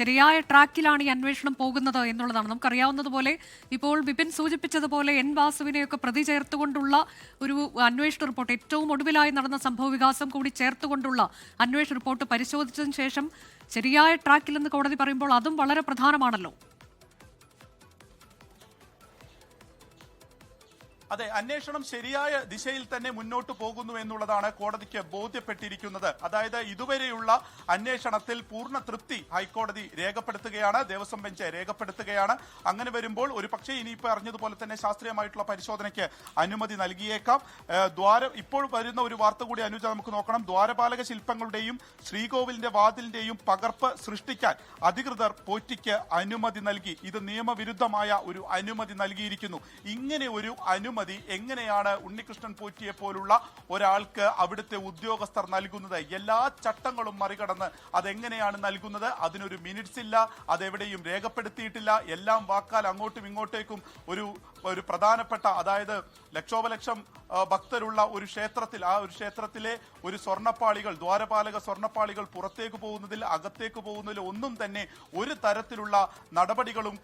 ശരിയായ ട്രാക്കിലാണ് ഈ അന്വേഷണം പോകുന്നത് എന്നുള്ളതാണ്. നമുക്കറിയാവുന്നതുപോലെ ഇപ്പോൾ ബിപിൻ സൂചിപ്പിച്ചതുപോലെ എൻ വാസുവിനെയൊക്കെ പ്രതി ചേർത്തുകൊണ്ടുള്ള ഒരു അന്വേഷണ റിപ്പോർട്ട്, ഏറ്റവും ഒടുവിലായി നടന്ന സംഭവ വികാസം കൂടി ചേർത്തുകൊണ്ടുള്ള അന്വേഷണ റിപ്പോർട്ട് പരിശോധിച്ചതിന് ശേഷം ശരിയായ ട്രാക്കിലെന്ന് കോടതി പറയുമ്പോൾ അതും വളരെ പ്രധാനമാണല്ലോ. അതെ, അന്വേഷണം ശരിയായ ദിശയിൽ തന്നെ മുന്നോട്ട് പോകുന്നു എന്നുള്ളതാണ് കോടതിക്ക് ബോധ്യപ്പെട്ടിരിക്കുന്നത്. അതായത് ഇതുവരെയുള്ള അന്വേഷണത്തിൽ പൂർണ്ണ തൃപ്തി ഹൈക്കോടതി രേഖപ്പെടുത്തുകയാണ്, ദേവസ്വം ബെഞ്ച് രേഖപ്പെടുത്തുകയാണ്. അങ്ങനെ വരുമ്പോൾ ഒരു പക്ഷേ ഇനിയിപ്പോൾ അറിഞ്ഞതുപോലെ തന്നെ ശാസ്ത്രീയമായിട്ടുള്ള പരിശോധനയ്ക്ക് അനുമതി നൽകിയേക്കാം. ഇപ്പോൾ വരുന്ന ഒരു വാർത്ത കൂടി അനുജ നമുക്ക് നോക്കണം. ദ്വാരപാലക ശില്പങ്ങളുടെയും ശ്രീകോവിലിന്റെ വാതിലിന്റെയും പകർപ്പ് സൃഷ്ടിക്കാൻ അധികൃതർ പോറ്റിക്ക് അനുമതി നൽകി. ഇത് നിയമവിരുദ്ധമായ ഒരു അനുമതി നൽകിയിരിക്കുന്നു. ഇങ്ങനെ ഒരു അനുമതി എങ്ങനെയാണ് ഉണ്ണികൃഷ്ണൻ പോറ്റിയെ പോലുള്ള ഒരാൾക്ക് അവിടുത്തെ ഉദ്യോഗസ്ഥർ നൽകുന്നത്? എല്ലാ ചട്ടങ്ങളും മറികടന്ന് അതെങ്ങനെയാണ് നൽകുന്നത്? അതിനൊരു മിനിറ്റ്സ് ഇല്ല, അതെവിടെയും രേഖപ്പെടുത്തിയിട്ടില്ല. എല്ലാം വാക്കാൽ അങ്ങോട്ടും ഇങ്ങോട്ടേക്കും ഒരു പ്രധാനപ്പെട്ട, അതായത് ലക്ഷോപലക്ഷം ഭക്തരുള്ള ഒരു ക്ഷേത്രത്തിൽ, ആ ഒരു ക്ഷേത്രത്തിലെ ഒരു സ്വർണ്ണപ്പാളികൾ, ദ്വാരപാലക സ്വർണ്ണപ്പാളികൾ പുറത്തേക്ക് പോകുന്നതിൽ അകത്തേക്ക് പോകുന്നതിൽ ഒന്നും തന്നെ ഒരു തരത്തിലുള്ള നടപടികളും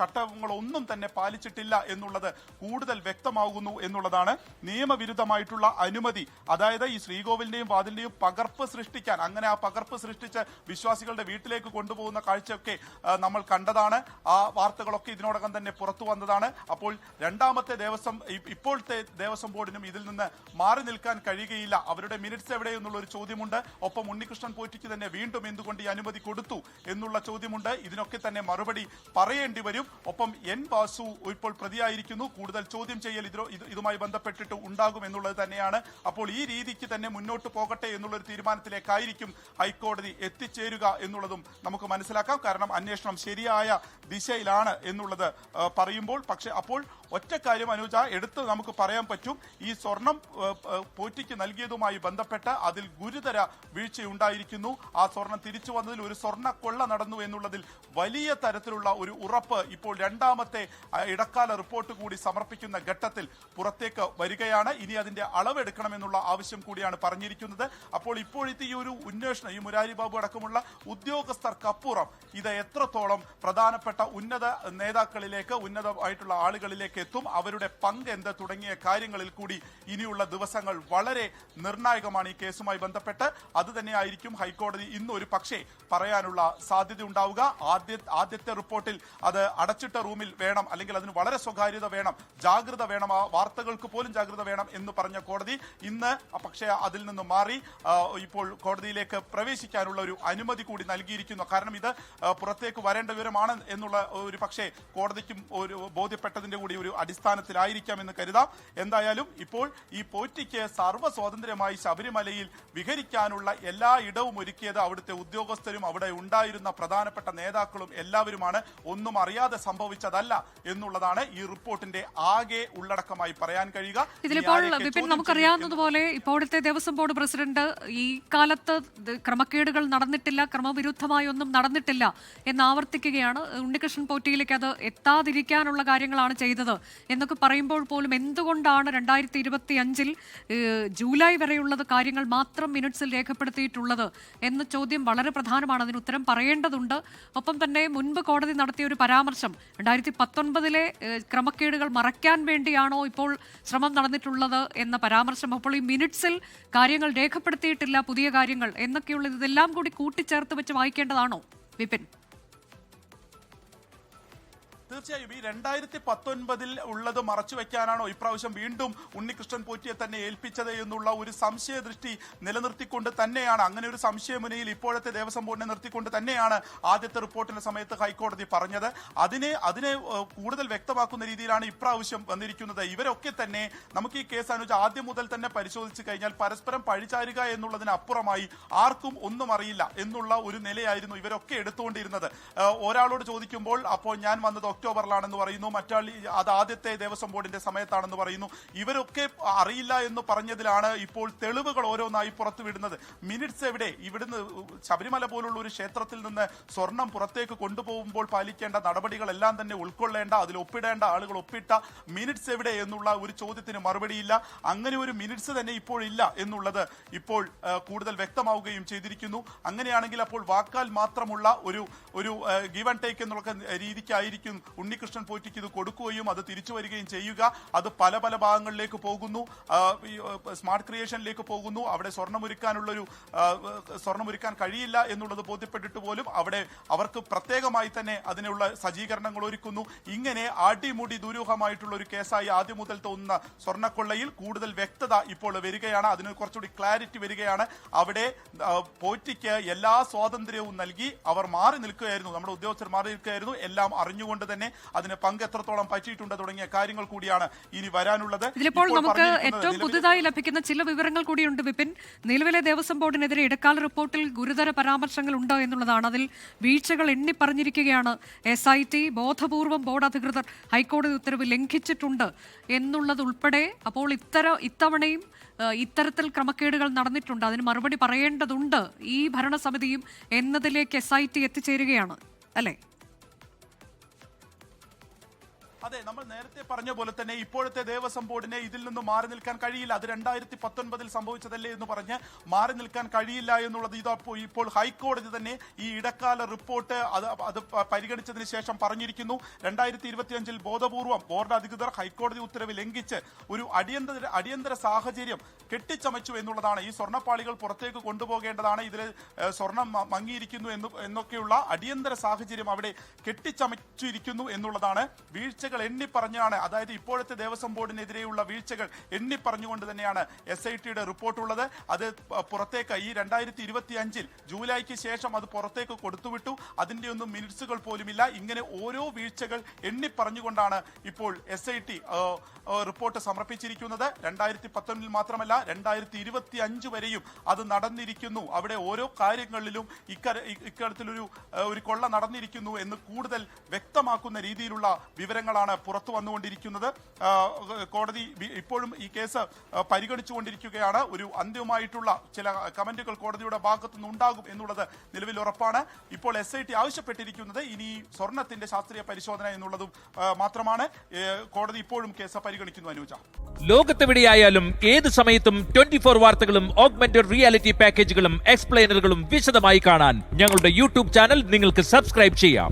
ചട്ടങ്ങളൊന്നും തന്നെ പാലിച്ചിട്ടില്ല എന്നുള്ളത് കൂടുതൽ വ്യക്തമാകുന്നു എന്നുള്ളതാണ്. നിയമവിരുദ്ധമായിട്ടുള്ള അനുമതി, അതായത് ഈ ശ്രീകോവിലിന്റെയും വാതിലിന്റെയും പകർപ്പ് സൃഷ്ടിക്കാൻ, അങ്ങനെ ആ പകർപ്പ് സൃഷ്ടിച്ച് വിശ്വാസികളുടെ വീട്ടിലേക്ക് കൊണ്ടുപോകുന്ന കാഴ്ചയൊക്കെ നമ്മൾ കണ്ടതാണ്. ആ വാർത്തകളൊക്കെ ഇതിനോടകം തന്നെ പുറത്തു വന്നതാണ്. അപ്പോൾ രണ്ടാമത്തെ ഇപ്പോഴത്തെ ദേവസ്വം ബോർഡിനും ഇതിൽ നിന്ന് മാറി നിൽക്കാൻ കഴിയുകയില്ല. അവരുടെ മിനിറ്റ്സ് എവിടെയെന്നുള്ള ഒരു ചോദ്യമുണ്ട്. ഒപ്പം ഉണ്ണികൃഷ്ണൻ പോറ്റിക്ക് തന്നെ വീണ്ടും എന്തുകൊണ്ട് ഈ അനുമതി കൊടുത്തു എന്നുള്ള ചോദ്യമുണ്ട്. ഇതിനൊക്കെ തന്നെ മറുപടി പറയേണ്ടി വരും. ഒപ്പം എൻ വാസു ഇപ്പോൾ പ്രതിയായിരിക്കുന്നു. കൂടുതൽ ചോദ്യം ചെയ്യൽ ഇതുമായി ബന്ധപ്പെട്ടിട്ട് ഉണ്ടാകും എന്നുള്ളത് തന്നെയാണ്. അപ്പോൾ ഈ രീതിക്ക് തന്നെ മുന്നോട്ട് പോകട്ടെ എന്നുള്ളൊരു തീരുമാനത്തിലേക്കായിരിക്കും ഹൈക്കോടതി എത്തിച്ചേരുക എന്നുള്ളതും നമുക്ക് മനസ്സിലാക്കാം. കാരണം അന്വേഷണം ശരിയായ ദിശയിലാണ് എന്നുള്ളത് പറയുമ്പോൾ, പക്ഷെ അപ്പോൾ ഒറ്റ കാര്യം അനുജ എടുത്ത് നമുക്ക് പറയാൻ പറ്റും. ഈ സ്വർണം പോറ്റിക്ക് നൽകിയതുമായി ബന്ധപ്പെട്ട് അതിൽ ഗുരുതര വീഴ്ചയുണ്ടായിരിക്കുന്നു. ആ സ്വർണം തിരിച്ചു വന്നതിൽ ഒരു സ്വർണ്ണ കൊള്ള നടന്നു എന്നുള്ളതിൽ വലിയ തരത്തിലുള്ള ഒരു ഉറപ്പ് ഇപ്പോൾ രണ്ടാമത്തെ ഇടക്കാല റിപ്പോർട്ട് കൂടി സമർപ്പിക്കുന്ന ഘട്ടത്തിൽ പുറത്തേക്ക് വരികയാണ്. ഇനി അതിന്റെ അളവെടുക്കണമെന്നുള്ള ആവശ്യം കൂടിയാണ് പറഞ്ഞിരിക്കുന്നത്. അപ്പോൾ ഇപ്പോഴത്തെ ഈ ഒരു അന്വേഷണം, ഈ മുരാരി ബാബു അടക്കമുള്ള ഉദ്യോഗസ്ഥർക്കപ്പുറം ഇത് എത്രത്തോളം പ്രധാനപ്പെട്ട ഉന്നത നേതാക്കളിലേക്ക്, ഉന്നതമായിട്ടുള്ള ആളുകളിലേക്ക് എത്തും, അവരുടെ പങ്ക് എന്ത് തുടങ്ങിയ കാര്യങ്ങളിൽ കൂടി ഇനിയുള്ള ദിവസങ്ങൾ വളരെ നിർണായകമാണ് ഈ കേസുമായി ബന്ധപ്പെട്ട്. അത് തന്നെയായിരിക്കും ഹൈക്കോടതി ഇന്ന് ഒരു പക്ഷേ പറയാനുള്ള സാധ്യത ഉണ്ടാവുക. ആദ്യത്തെ റിപ്പോർട്ടിൽ അത് അടച്ചിട്ട റൂമിൽ വേണം, അല്ലെങ്കിൽ അതിന് വളരെ സ്വകാര്യത വേണം, ജാഗ്രത വേണം, ആ വാർത്തകൾക്ക് പോലും ജാഗ്രത വേണം എന്ന് പറഞ്ഞ കോടതി ഇന്ന് പക്ഷേ അതിൽ നിന്ന് മാറി ഇപ്പോൾ കോടതിയിലേക്ക് പ്രവേശിക്കാനുള്ള ഒരു അനുമതി കൂടി നൽകിയിരിക്കുന്നു. കാരണം ഇത് പുറത്തേക്ക് വരേണ്ട വിവരമാണ് എന്നുള്ള ഒരു പക്ഷേ കോടതിക്കും ഒരു ബോധ്യപ്പെട്ടതിന്റെ കൂടി ഒരു അടിസ്ഥാനത്തിലായിരിക്കാം എന്ന് കരുതാം. എന്തായാലും ഇപ്പോൾ ഈ പോറ്റിക്ക് സർവ്വ സ്വാതന്ത്ര്യമായി ശബരിമലയിൽ വിഹരിക്കാനുള്ള എല്ലാ ഇടവും ഒരുക്കിയത് അവിടുത്തെ ഉദ്യോഗസ്ഥരും അവിടെ ഉണ്ടായിരുന്ന പ്രധാനപ്പെട്ട നേതാക്കളും എല്ലാവരുമാണ്. ഒന്നും അറിയാതെ സംഭവിച്ചതല്ല എന്നുള്ളതാണ് ഈ റിപ്പോർട്ടിന്റെ ആകെ ഉള്ളടക്കമായി പറയാൻ കഴിയുക. ഇതിലിപ്പോൾ വിപിൻ, നമുക്കറിയാവുന്നതുപോലെ ഇപ്പോഴത്തെ ദേവസ്വം ബോർഡ് പ്രസിഡന്റ് ഈ കാലത്ത് ക്രമക്കേടുകൾ നടന്നിട്ടില്ല, ക്രമവിരുദ്ധമായി ഒന്നും നടന്നിട്ടില്ല എന്ന് ആവർത്തിക്കുകയാണ്. ഉണ്ണികൃഷ്ണൻ പോറ്റിയിലേക്ക് അത് എത്താതിരിക്കാനുള്ള കാര്യങ്ങളാണ് ചെയ്തത് എന്നൊക്കെ പറയുമ്പോൾ പോലും എന്തുകൊണ്ടാണ് 2025 ജൂലൈ വരെയുള്ളത് കാര്യങ്ങൾ മാത്രം മിനിറ്റ്സിൽ രേഖപ്പെടുത്തിയിട്ടുള്ളത് എന്ന ചോദ്യം വളരെ പ്രധാനമാണ്. അതിന് ഉത്തരം പറയേണ്ടതുണ്ട്. ഒപ്പം തന്നെ മുൻപ് കോടതി നടത്തിയ ഒരു പരാമർശം 2019 ക്രമക്കേടുകൾ മറയ്ക്കാൻ വേണ്ടിയാണോ ഇപ്പോൾ ശ്രമം നടന്നിട്ടുള്ളത് എന്ന പരാമർശം. അപ്പോൾ ഈ മിനിറ്റ്സിൽ കാര്യങ്ങൾ രേഖപ്പെടുത്തിയിട്ടില്ല, പുതിയ കാര്യങ്ങൾ എന്നൊക്കെയുള്ളത്, ഇതെല്ലാം കൂടി കൂട്ടിച്ചേർത്ത് വെച്ച് വായിക്കേണ്ടതാണോ വിപിൻ? തീർച്ചയായും ഈ 2019 ഉള്ളത് മറച്ചു വെക്കാനാണോ ഇപ്രാവശ്യം വീണ്ടും ഉണ്ണികൃഷ്ണൻ പോറ്റിയെ തന്നെ ഏൽപ്പിച്ചത് എന്നുള്ള ഒരു സംശയ ദൃഷ്ടി നിലനിർത്തിക്കൊണ്ട് തന്നെയാണ്, അങ്ങനെ ഒരു സംശയമുനയിൽ ഇപ്പോഴത്തെ ദേവസ്വം ബോർഡിനെ നിർത്തിക്കൊണ്ട് തന്നെയാണ് ആദ്യത്തെ റിപ്പോർട്ടിന്റെ സമയത്ത് ഹൈക്കോടതി പറഞ്ഞത്. അതിനെ കൂടുതൽ വ്യക്തമാക്കുന്ന രീതിയിലാണ് ഇപ്രാവശ്യം വന്നിരിക്കുന്നത്. ഇവരൊക്കെ തന്നെ നമുക്ക് ഈ കേസ് അനുവദിച്ച് ആദ്യം മുതൽ തന്നെ പരിശോധിച്ചു കഴിഞ്ഞാൽ പരസ്പരം പഴിചാരുക എന്നുള്ളതിനപ്പുറമായി ആർക്കും ഒന്നും അറിയില്ല എന്നുള്ള ഒരു നിലയായിരുന്നു ഇവരൊക്കെ എടുത്തുകൊണ്ടിരുന്നത്. ഒരാളോട് ചോദിക്കുമ്പോൾ അപ്പോൾ ഞാൻ വന്നത് ഒക്ടോബറിലാണെന്ന് പറയുന്നു, മറ്റാൾ അത് ആദ്യത്തെ ദേവസ്വം ബോർഡിന്റെ സമയത്താണെന്ന് പറയുന്നു. ഇവരൊക്കെ അറിയില്ല എന്ന് പറഞ്ഞതിലാണ് ഇപ്പോൾ തെളിവുകൾ ഓരോന്നായി പുറത്തുവിടുന്നത്. മിനിറ്റ്സ് എവിടെ? ഇവിടുന്ന് ശബരിമല പോലുള്ള ഒരു ക്ഷേത്രത്തിൽ നിന്ന് സ്വർണം പുറത്തേക്ക് കൊണ്ടുപോകുമ്പോൾ പാലിക്കേണ്ട നടപടികളെല്ലാം തന്നെ ഉൾക്കൊള്ളേണ്ട, അതിൽ ഒപ്പിടേണ്ട ആളുകൾ ഒപ്പിട്ട മിനിറ്റ്സ് എവിടെ എന്നുള്ള ഒരു ചോദ്യത്തിന് മറുപടിയില്ല. അങ്ങനെ ഒരു മിനിറ്റ്സ് തന്നെ ഇപ്പോൾ ഇല്ല എന്നുള്ളത് ഇപ്പോൾ കൂടുതൽ വ്യക്തമാവുകയും ചെയ്തിരിക്കുന്നു. അങ്ങനെയാണെങ്കിൽ അപ്പോൾ വാക്കാൽ മാത്രമുള്ള ഒരു ഗീവ് ആൻഡ് ടേക്ക് എന്നുള്ള രീതിക്കായിരിക്കും ഉണ്ണികൃഷ്ണൻ പോറ്റിക്ക് ഇത് കൊടുക്കുകയും അത് തിരിച്ചു വരികയും ചെയ്യുക. അത് പല പല ഭാഗങ്ങളിലേക്ക് പോകുന്നു, സ്മാർട്ട് ക്രിയേഷനിലേക്ക് പോകുന്നു. അവിടെ സ്വർണ്ണമൊരുക്കാൻ കഴിയില്ല എന്നുള്ളത് ബോധ്യപ്പെട്ടിട്ട് പോലും അവിടെ അവർക്ക് പ്രത്യേകമായി തന്നെ അതിനുള്ള സജ്ജീകരണങ്ങൾ ഒരുക്കുന്നു. ഇങ്ങനെ അടിമുടി ദുരൂഹമായിട്ടുള്ള ഒരു കേസായി ആദ്യം മുതൽ തോന്നുന്ന സ്വർണ്ണക്കൊള്ളയിൽ കൂടുതൽ വ്യക്തത ഇപ്പോൾ വരികയാണ്. അതിന് കുറച്ചുകൂടി ക്ലാരിറ്റി വരികയാണ്. അവിടെ പോറ്റിക്ക് എല്ലാ സ്വാതന്ത്ര്യവും നൽകി അവർ മാറി നിൽക്കുകയായിരുന്നു, നമ്മുടെ ഉദ്യോഗസ്ഥർ മാറി നിൽക്കുകയായിരുന്നു. എല്ലാം അറിഞ്ഞുകൊണ്ട് തന്നെ അതിന് പങ്ക് എത്രത്തോളം പറ്റിയിട്ടുണ്ട് തുടങ്ങിയ കാര്യങ്ങൾ കൂടിയാണ് ഇനി വരാനുള്ളത്. ഇതിലിപ്പോൾ നമുക്ക് ഏറ്റവും പുതുതായി ലഭിക്കുന്ന ചില വിവരങ്ങൾ കൂടിയുണ്ട് വിപിൻ. നിലവിലെ ദേവസ്വം ബോർഡിനെതിരെ ഇടക്കാല റിപ്പോർട്ടിൽ ഗുരുതര പരാമർശങ്ങൾ ഉണ്ട് എന്നുള്ളതാണ്. അതിൽ വീഴ്ചകൾ എണ്ണി പറഞ്ഞിരിക്കുകയാണ്. SIT ബോധപൂർവം ബോർഡ് അധികൃതർ ഹൈക്കോടതി ഉത്തരവ് ലംഘിച്ചിട്ടുണ്ട് എന്നുള്ളത് ഉൾപ്പെടെ. അപ്പോൾ ഇത്തവണയും ഇത്തരത്തിൽ ക്രമക്കേടുകൾ നടന്നിട്ടുണ്ട്, അതിന് മറുപടി പറയേണ്ടതുണ്ട് ഈ ഭരണസമിതിയും എന്നതിലേക്ക് SIT എത്തിച്ചേരുകയാണ് അല്ലേ? അതെ, നമ്മൾ നേരത്തെ പറഞ്ഞ പോലെ തന്നെ ഇപ്പോഴത്തെ ദേവസ്വം ബോർഡിനെ ഇതിൽ നിന്ന് മാറി നിൽക്കാൻ കഴിയില്ല. അത് 2019 സംഭവിച്ചതല്ലേ എന്ന് പറഞ്ഞ് മാറി നിൽക്കാൻ കഴിയില്ല എന്നുള്ളത് ഇപ്പോൾ ഹൈക്കോടതി തന്നെ ഈ ഇടക്കാല റിപ്പോർട്ട് അത് പരിഗണിച്ചതിന് ശേഷം പറഞ്ഞിരിക്കുന്നു. 2025 ബോധപൂർവം ബോർഡ് അധികൃതർ ഹൈക്കോടതി ഉത്തരവ് ലംഘിച്ച് ഒരു അടിയന്തര സാഹചര്യം കെട്ടിച്ചമച്ചു എന്നുള്ളതാണ്. ഈ സ്വർണ്ണപ്പാളികൾ പുറത്തേക്ക് കൊണ്ടുപോകേണ്ടതാണ്, ഇതിൽ സ്വർണം മങ്ങിയിരിക്കുന്നു എന്നൊക്കെയുള്ള അടിയന്തര സാഹചര്യം അവിടെ കെട്ടിച്ചമച്ചിരിക്കുന്നു എന്നുള്ളതാണ്. വീഴ്ചകൾ എണ്ണിപ്പറഞ്ഞാണ്, അതായത് ഇപ്പോഴത്തെ ദേവസ്വം ബോർഡിനെതിരെയുള്ള വീഴ്ചകൾ എണ്ണിപ്പറഞ്ഞുകൊണ്ട് തന്നെയാണ് SITയുടെ റിപ്പോർട്ടുള്ളത്. അത് പുറത്തേക്ക് ഈ 2025 ജൂലൈക്ക് ശേഷം അത് പുറത്തേക്ക് കൊടുത്തുവിട്ടു. അതിന്റെ ഒന്നും മിനിറ്റ്സുകൾ പോലുമില്ല. ഇങ്ങനെ ഓരോ വീഴ്ചകൾ എണ്ണിപ്പറഞ്ഞുകൊണ്ടാണ് ഇപ്പോൾ SIT റിപ്പോർട്ട് സമർപ്പിച്ചിരിക്കുന്നത്. 2019 മാത്രമല്ല 2025 വരെയും അത് നടന്നിരിക്കുന്നു. അവിടെ ഓരോ കാര്യങ്ങളിലും ഇക്കാര്യത്തിലൊരു കൊള്ള നടന്നിരിക്കുന്നു എന്ന് കൂടുതൽ വ്യക്തമാക്കുന്ന രീതിയിലുള്ള വിവരങ്ങളാണ് പുറത്തു വന്നുകൊണ്ടിരിക്കുന്നത്. കോടതി ഇപ്പോഴും ഈ കേസ് പരിഗണിച്ചുകൊണ്ടിരിക്കുകയാണ്. ഒരു അന്തിമമായിട്ടുള്ള ചില കമന്റുകൾ കോടതിയുടെ ഭാഗത്തു നിന്നുണ്ടാകും എന്നുള്ളത് നിലവിൽ ഉറപ്പാണ്. ഇപ്പോൾ SIT ആവശ്യപ്പെട്ടിരിക്കുന്നത് ഇനി സ്വർണത്തിന്റെ ശാസ്ത്രീയ പരിശോധന എന്നുള്ളതും മാത്രമാണ്. കോടതി ഇപ്പോഴും കേസ് പരിഗണിക്കുന്നു. അനുജ, ലോകത്തെവിടെയായാലും ഏത് സമയത്തും 24 വാർത്തകളും ഓഗ്മെന്റഡ് റിയാലിറ്റി പാക്കേജുകളും എക്സ്പ്ലെയിനറുകളും വിശദമായി കാണാൻ ഞങ്ങളുടെ YouTube ചാനൽ നിങ്ങൾക്ക് സബ്സ്ക്രൈബ് ചെയ്യാം.